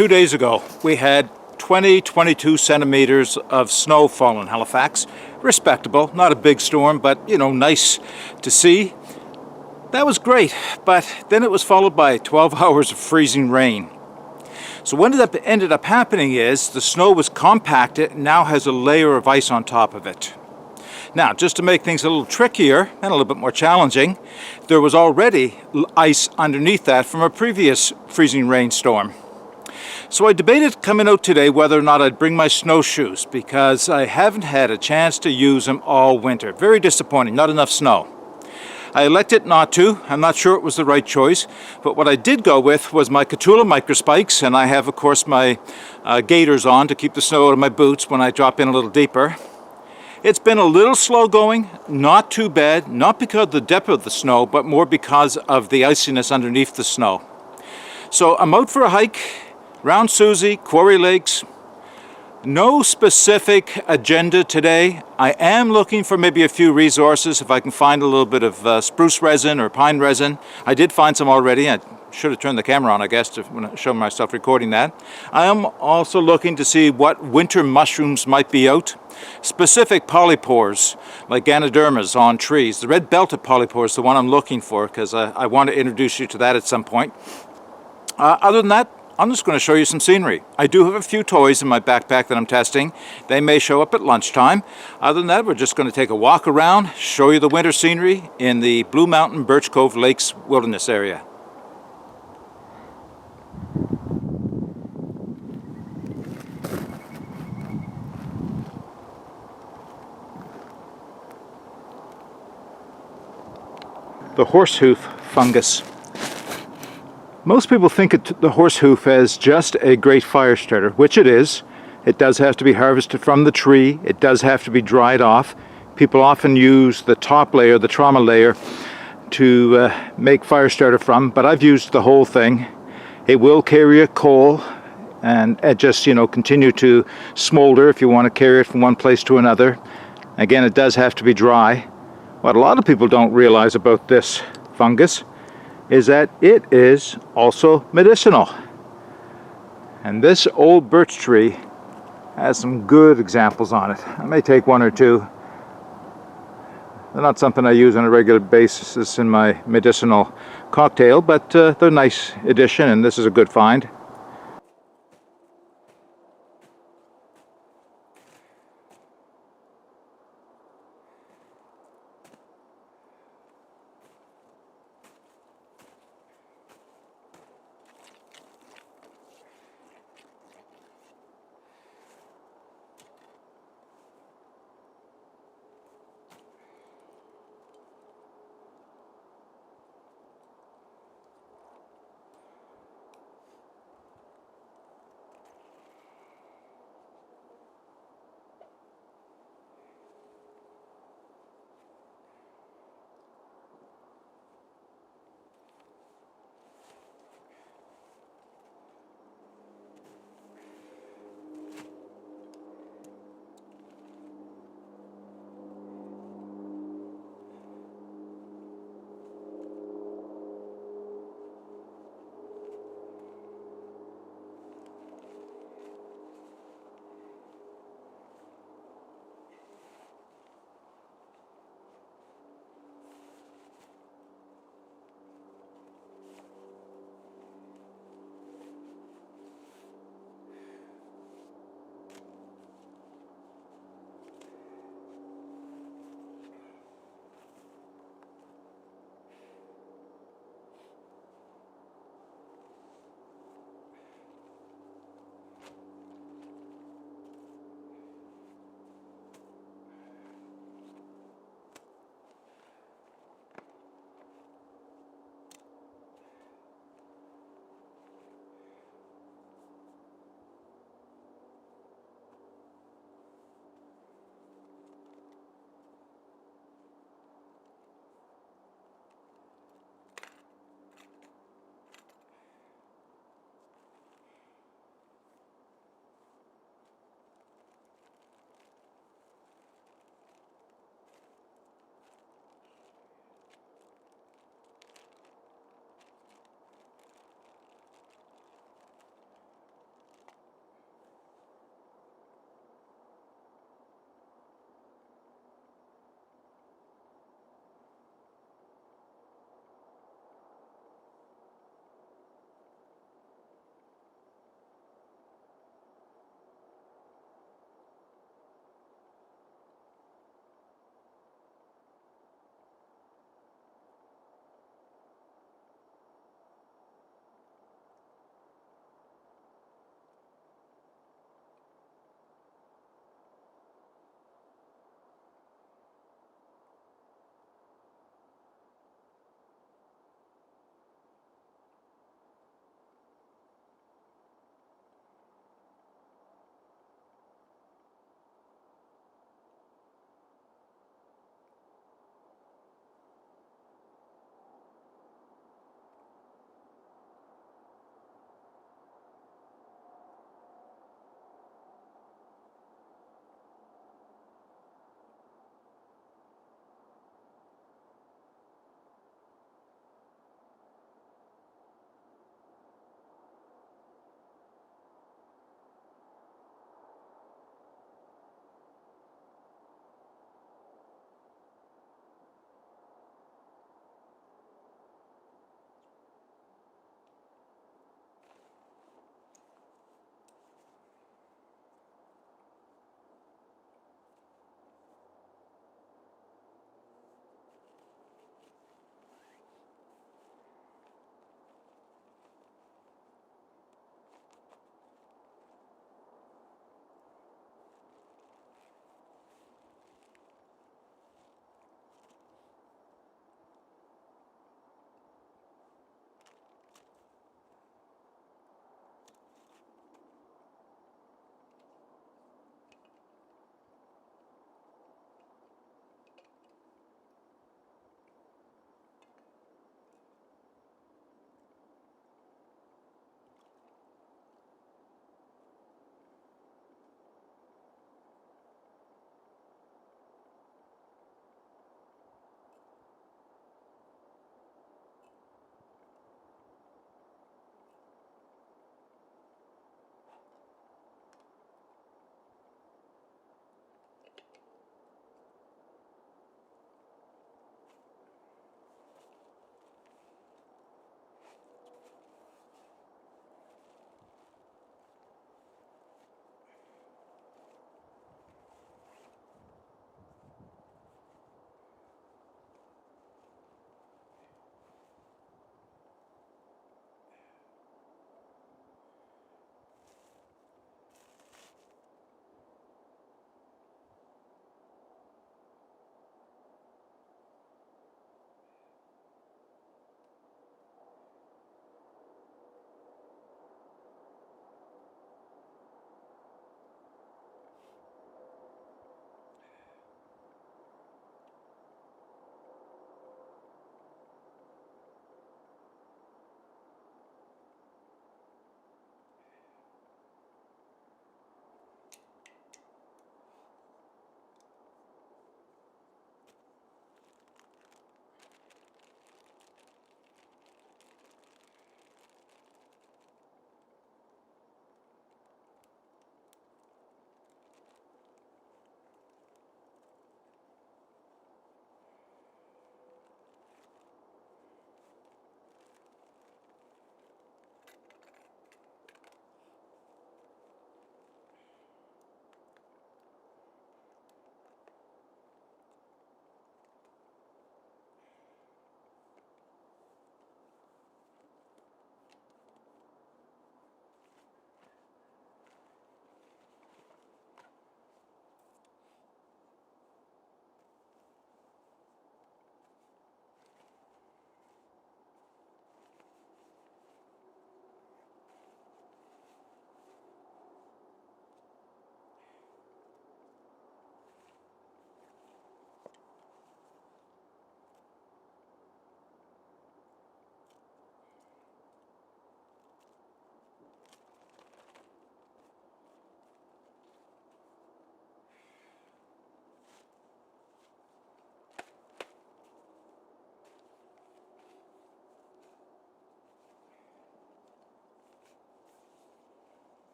2 days ago, we had 22 centimeters of snow fall in Halifax. Respectable, not a big storm, but you know, nice to see. That was great, but then it was followed by 12 hours of freezing rain. So what ended up happening is the snow was compacted and now has a layer of ice on top of it. Now, just to make things a little trickier and a little bit more challenging, there was already ice underneath that from a previous freezing rainstorm. So I debated coming out today whether or not I'd bring my snowshoes because I haven't had a chance to use them all winter. Very disappointing, not enough snow. I elected not to. I'm not sure it was the right choice, but what I did go with was my Catula microspikes, and I have, of course, my gaiters on to keep the snow out of my boots when I drop in a little deeper. It's been a little slow going, not too bad, not because of the depth of the snow, but more because of the iciness underneath the snow. So I'm out for a hike around Susie, Quarry Lakes. No specific agenda today. I am looking for maybe a few resources if I can find a little bit of spruce resin or pine resin. I did find some already. I should have turned the camera on, I guess, to show myself recording that. I am also looking to see what winter mushrooms might be out. Specific polypores, like Ganodermas on trees. The red-belted polypore is the one I'm looking for because I want to introduce you to that at some point. Other than that, I'm just going to show you some scenery. I do have a few toys in my backpack that I'm testing. They may show up at lunchtime. Other than that, we're just going to take a walk around, show you the winter scenery in the Blue Mountain Birch Cove Lakes Wilderness area. The horsehoof fungus. Most people think of the horsehoof as just a great fire starter, which it is. It does have to be harvested from the tree. It does have to be dried off. People often use the top layer, the trauma layer, to make fire starter from, but I've used the whole thing. It will carry a coal and it just, you know, continue to smolder if you want to carry it from one place to another. Again, it does have to be dry. What a lot of people don't realize about this fungus is that it is also medicinal. And this old birch tree has some good examples on it. I may take one or two. They're not something I use on a regular basis in my medicinal cocktail, but they're a nice addition, and this is a good find.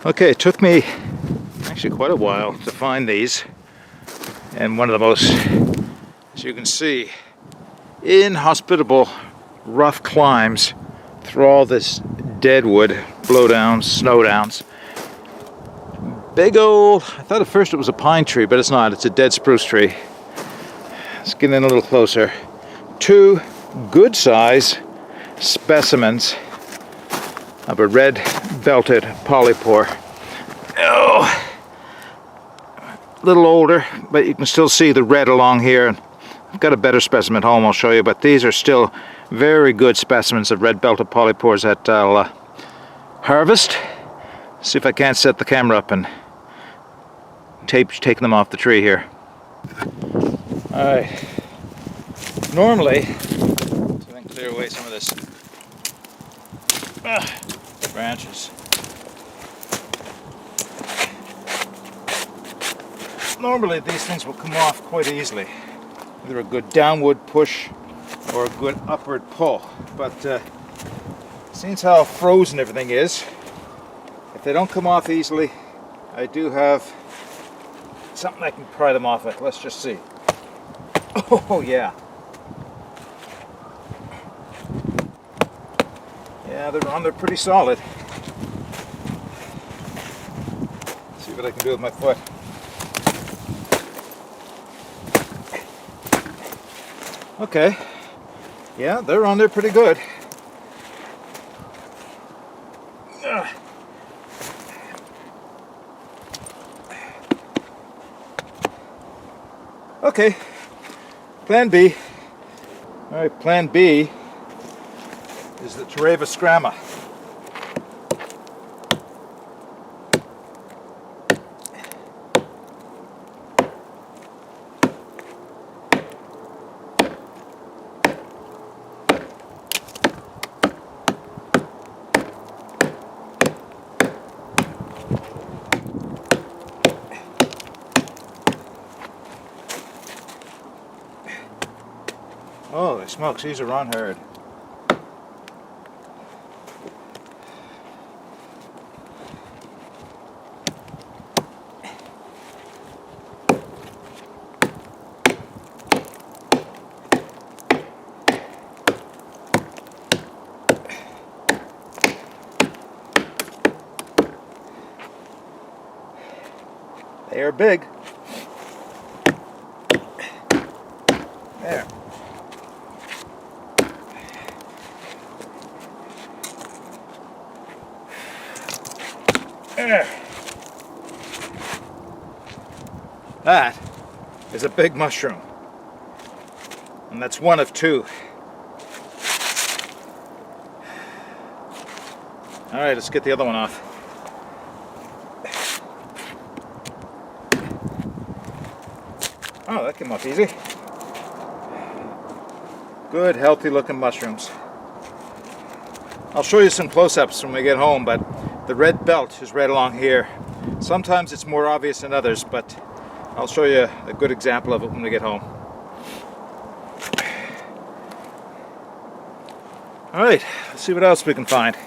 Okay, it took me actually quite a while to find these, and one of the most, as you can see, inhospitable rough climbs through all this deadwood, blowdowns, snowdowns. Big old, I thought at first it was a pine tree, but it's not, it's a dead spruce tree. Let's get in a little closer. 2 good size specimens of a red belted polypore. Oh, a little older, but you can still see the red along here. I've got a better specimen at home I'll show you, but these are still very good specimens of red belted polypores that I'll harvest. See if I can't set the camera up and take them off the tree here. Alright. Normally, so I can clear away some of this branches. Normally these things will come off quite easily. Either a good downward push or a good upward pull. But since how frozen everything is, if they don't come off easily, I do have something I can pry them off with. Let's just see. Oh yeah. Yeah, they're on. They're pretty solid. Let's see what I can do with my foot. Okay. Yeah, they're on there pretty good. Okay. Plan B. All right, plan B is the Tereva scramma. Holy smokes, these are on hard. They are big. There. There. That is a big mushroom. And that's one of 2. All right, let's get the other one off. Oh, that came off easy. Good, healthy looking mushrooms. I'll show you some close-ups when we get home, but the red belt is right along here. Sometimes it's more obvious than others, but I'll show you a good example of it when we get home. All right, let's see what else we can find.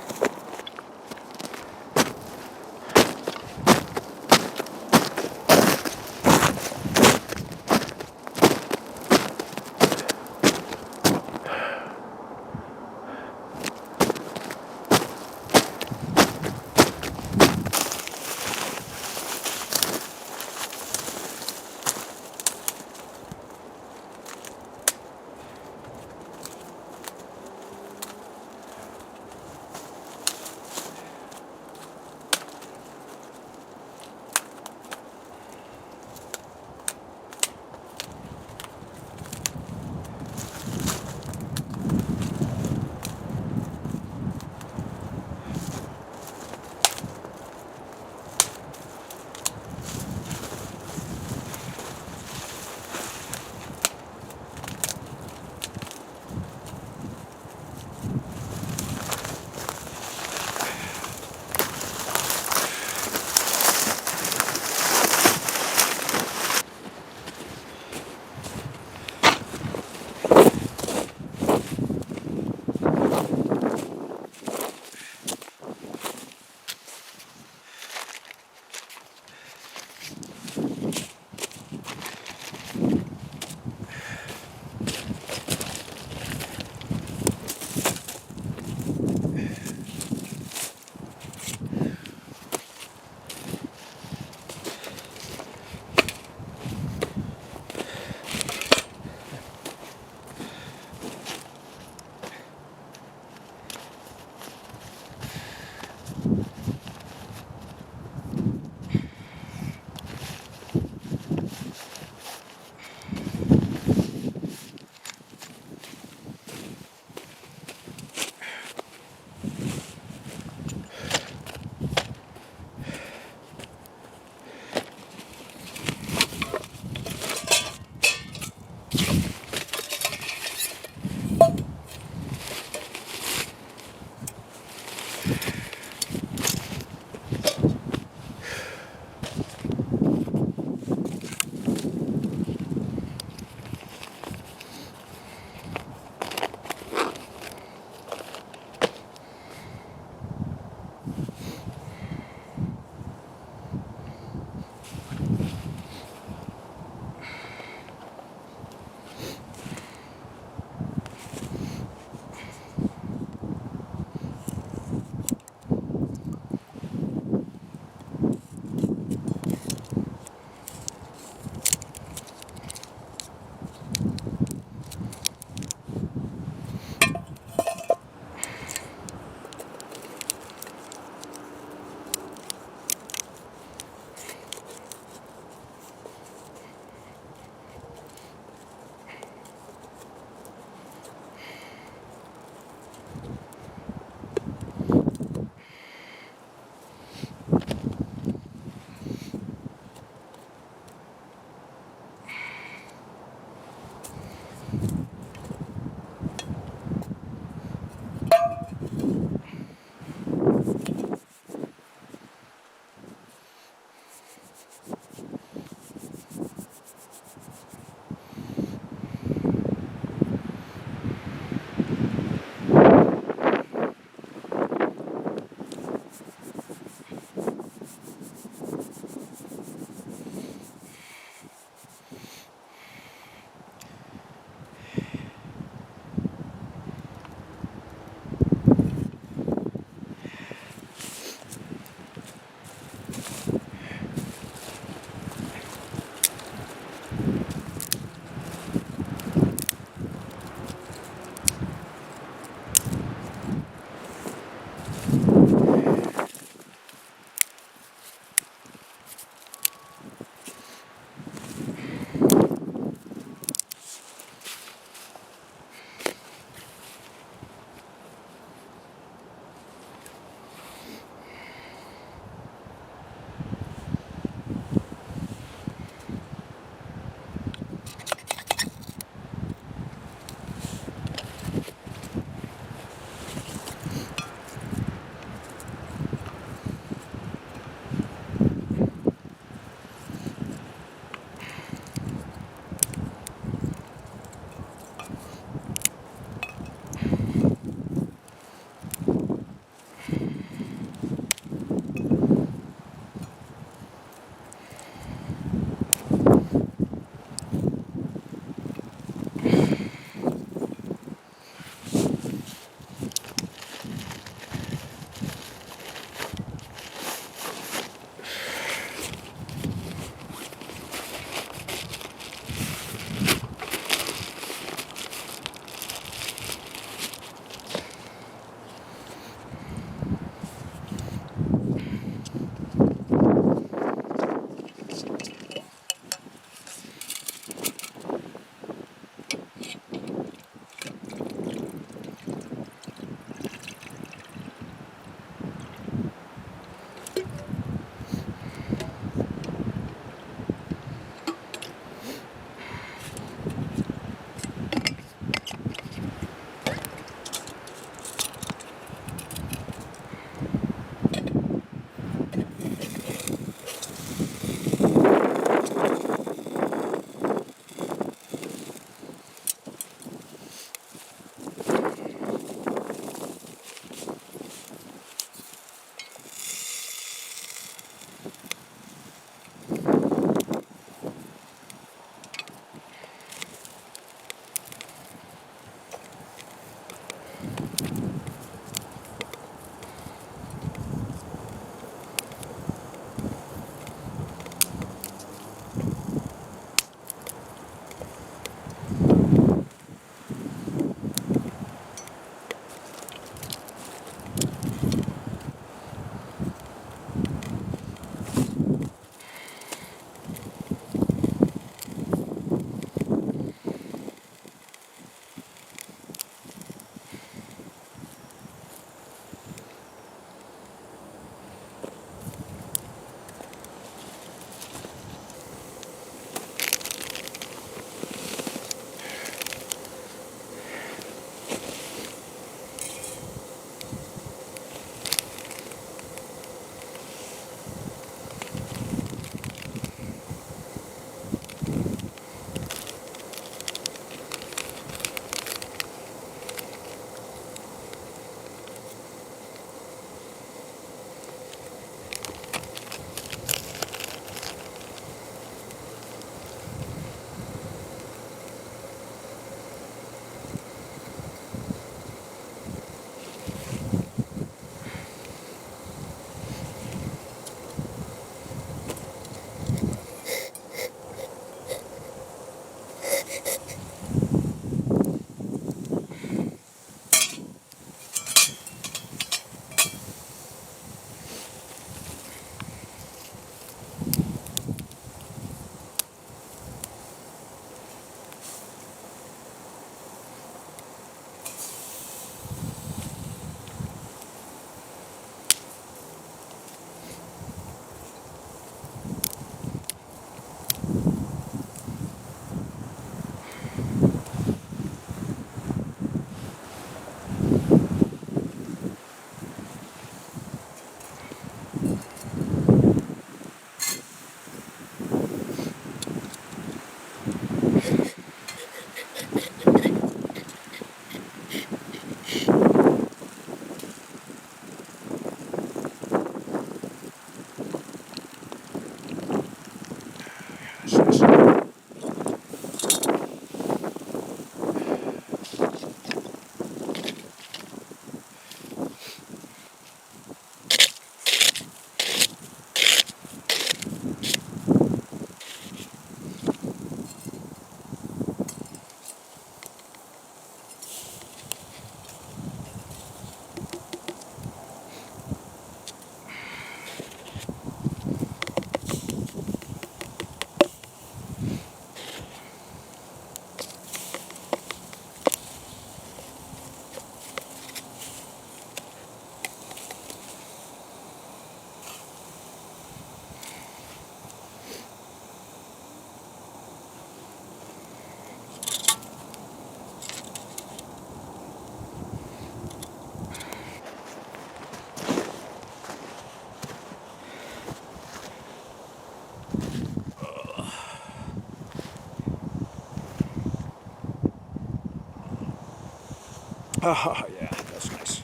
Oh, yeah, that's nice.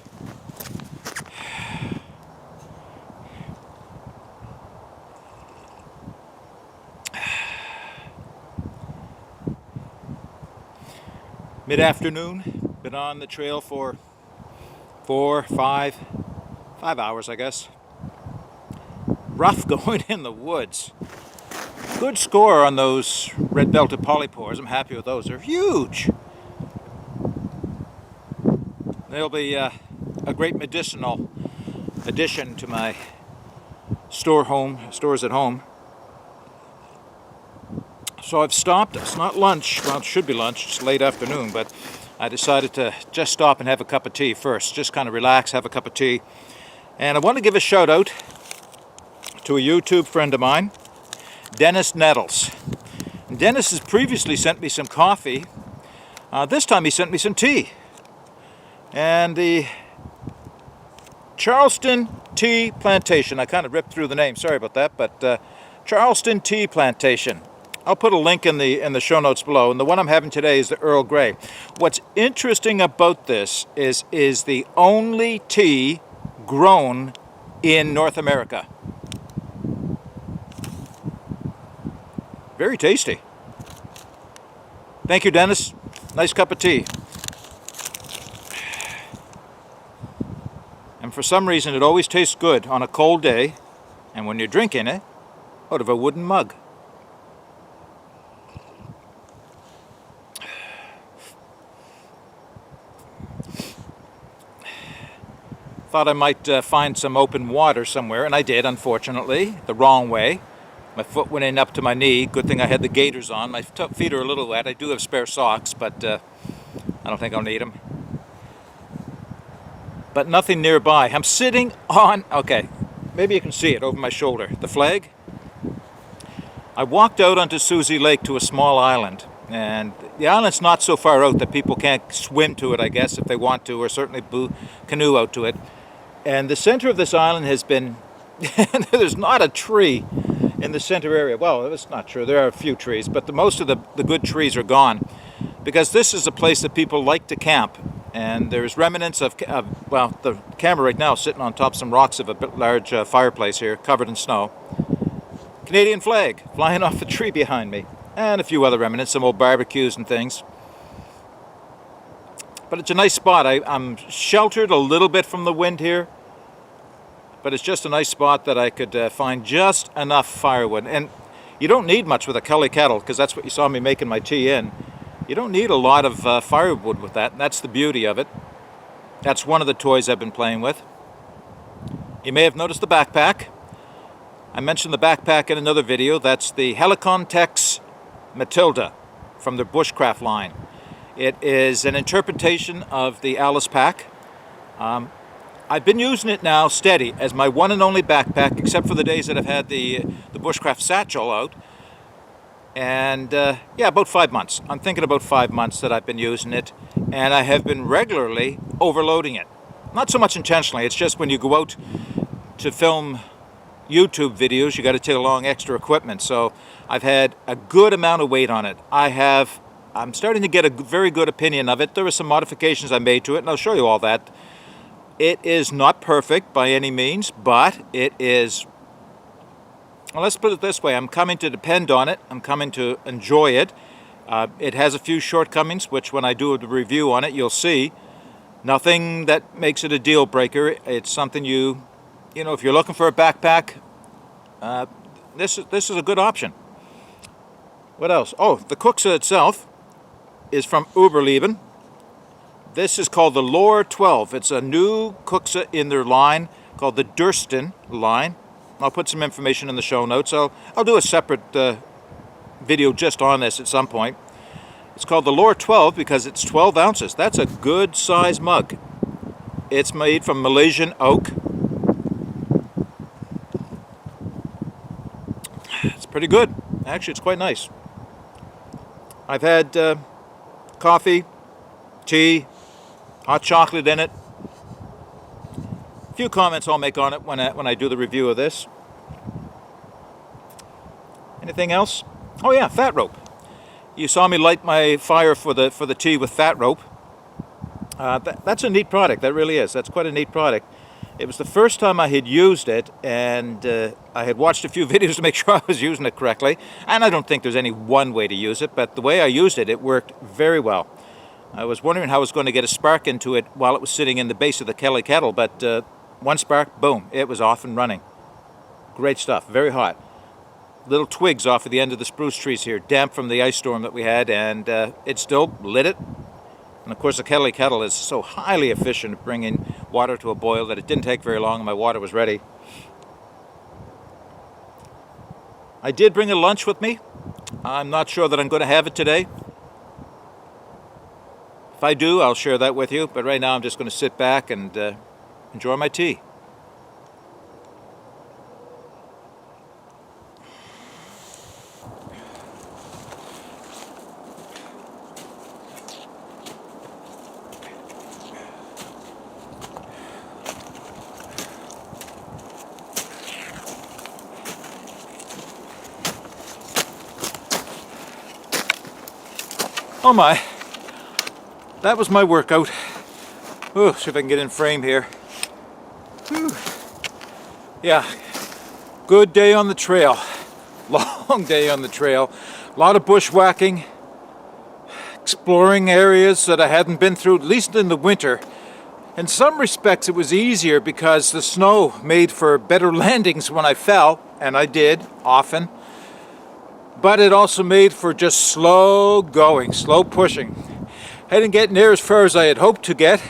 Mid-afternoon, been on the trail for 5 hours, I guess. Rough going in the woods. Good score on those red-belted polypores. I'm happy with those. They're huge. They'll be a great medicinal addition to my stores at home. So I've stopped. It's not lunch. Well, it should be lunch. It's late afternoon, but I decided to just stop and have a cup of tea first. Just kind of relax, have a cup of tea. And I want to give a shout out to a YouTube friend of mine, Dennis Nettles. And Dennis has previously sent me some coffee. This time he sent me some tea. And the Charleston Tea Plantation. I kind of ripped through the name. Sorry about that, but Charleston Tea Plantation. I'll put a link in the show notes below, and the one I'm having today is the Earl Grey. What's interesting about this is the only tea grown in North America. Very tasty. Thank you, Dennis. Nice cup of tea. And for some reason, it always tastes good on a cold day, and when you're drinking it out of a wooden mug. Thought I might find some open water somewhere, and I did, unfortunately, the wrong way. My foot went in up to my knee. Good thing I had the gaiters on. My feet are a little wet. I do have spare socks, but I don't think I'll need them. But nothing nearby. I'm sitting on, okay, maybe you can see it over my shoulder, the flag. I walked out onto Susie Lake to a small island, and the island's not so far out that people can't swim to it, I guess, if they want to, or certainly canoe out to it. And the center of this island has been, there's not a tree in the center area. Well, it's not true, there are a few trees, but most of the good trees are gone, because this is a place that people like to camp. And there's remnants of, well, the camera right now is sitting on top of some rocks of a large fireplace here, covered in snow. Canadian flag flying off the tree behind me. And a few other remnants, some old barbecues and things. But it's a nice spot. I'm sheltered a little bit from the wind here, but it's just a nice spot that I could find just enough firewood. And you don't need much with a Kelly Kettle, because that's what you saw me making my tea in. You don't need a lot of firewood with that, and that's the beauty of it. That's one of the toys I've been playing with. You may have noticed the backpack. I mentioned the backpack in another video. That's the Helicon-Tex Matilda from the Bushcraft line. It is an interpretation of the Alice pack. I've been using it now steady as my one and only backpack, except for the days that I've had the Bushcraft satchel out. And yeah, about 5 months. I'm thinking about 5 months that I've been using it, and I have been regularly overloading it. Not so much intentionally, it's just when you go out to film YouTube videos, you got to take along extra equipment. So I've had a good amount of weight on it. I'm starting to get a very good opinion of it. There were some modifications I made to it, and I'll show you all that. It is not perfect by any means, but it is, well, let's put it this way. I'm coming to depend on it. I'm coming to enjoy it. It has a few shortcomings, which when I do the review on it, you'll see. Nothing that makes it a deal breaker. It's something you know, if you're looking for a backpack, this is a good option. What else? Oh, the Kuxa itself is from Uberleben. This is called the Lore 12. It's a new Kuxa in their line called the Dursten line. I'll put some information in the show notes. I'll do a separate video just on this at some point. It's called the Lore 12 because it's 12 ounces. That's a good size mug. It's made from Malaysian oak. It's pretty good. Actually, it's quite nice. I've had coffee, tea, hot chocolate in it. A few comments I'll make on it when I do the review of this. Anything else? Oh yeah, fat rope. You saw me light my fire for the tea with fat rope. That's a neat product, that really is. That's quite a neat product. It was the first time I had used it, and I had watched a few videos to make sure I was using it correctly. And I don't think there's any one way to use it, but the way I used it, it worked very well. I was wondering how I was going to get a spark into it while it was sitting in the base of the Kelly Kettle, but one spark, boom, it was off and running. Great stuff, very hot. Little twigs off of the end of the spruce trees here, damp from the ice storm that we had, and it still lit it. And of course the Kelly Kettle is so highly efficient at bringing water to a boil that it didn't take very long and my water was ready. I did bring a lunch with me. I'm not sure that I'm going to have it today. If I do, I'll share that with you, but right now I'm just going to sit back and enjoy my tea. Oh my, that was my workout. Oh, see if I can get in frame here. Whew. Yeah, good day on the trail. Long day on the trail. A lot of bushwhacking, exploring areas that I hadn't been through, at least in the winter. In some respects it was easier because the snow made for better landings when I fell, and I did, often. But it also made for just slow going, slow pushing. I didn't get near as far as I had hoped to get.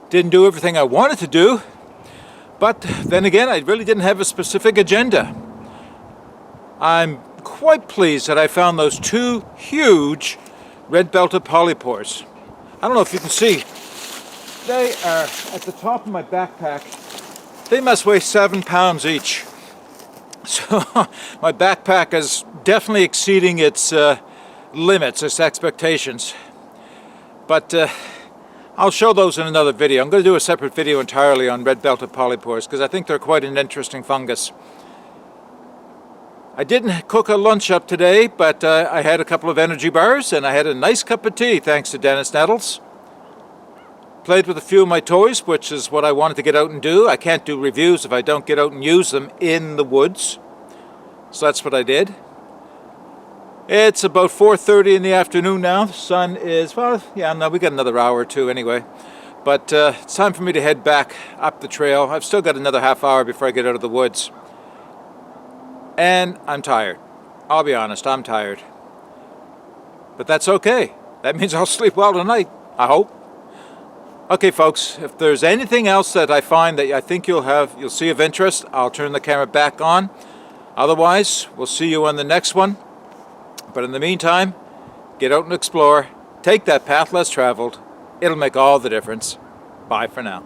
Didn't do everything I wanted to do. But then again, I really didn't have a specific agenda. I'm quite pleased that I found those two huge red-belted polypores. I don't know if you can see. They are at the top of my backpack. They must weigh 7 pounds each. So my backpack is definitely exceeding its limits, its expectations. But I'll show those in another video. I'm going to do a separate video entirely on red-belted polypores because I think they're quite an interesting fungus. I didn't cook a lunch up today, but I had a couple of energy bars and I had a nice cup of tea thanks to Dennis Nettles. Played with a few of my toys, which is what I wanted to get out and do. I can't do reviews if I don't get out and use them in the woods. So that's what I did. It's about 4:30 in the afternoon now. The sun is, well, yeah, no, we got another hour or two anyway. But it's time for me to head back up the trail. I've still got another half hour before I get out of the woods. And I'm tired. I'll be honest, I'm tired. But that's okay. That means I'll sleep well tonight, I hope. Okay, folks, if there's anything else that I find that I think you'll see of interest, I'll turn the camera back on. Otherwise, we'll see you on the next one. But in the meantime, get out and explore. Take that path less traveled. It'll make all the difference. Bye for now.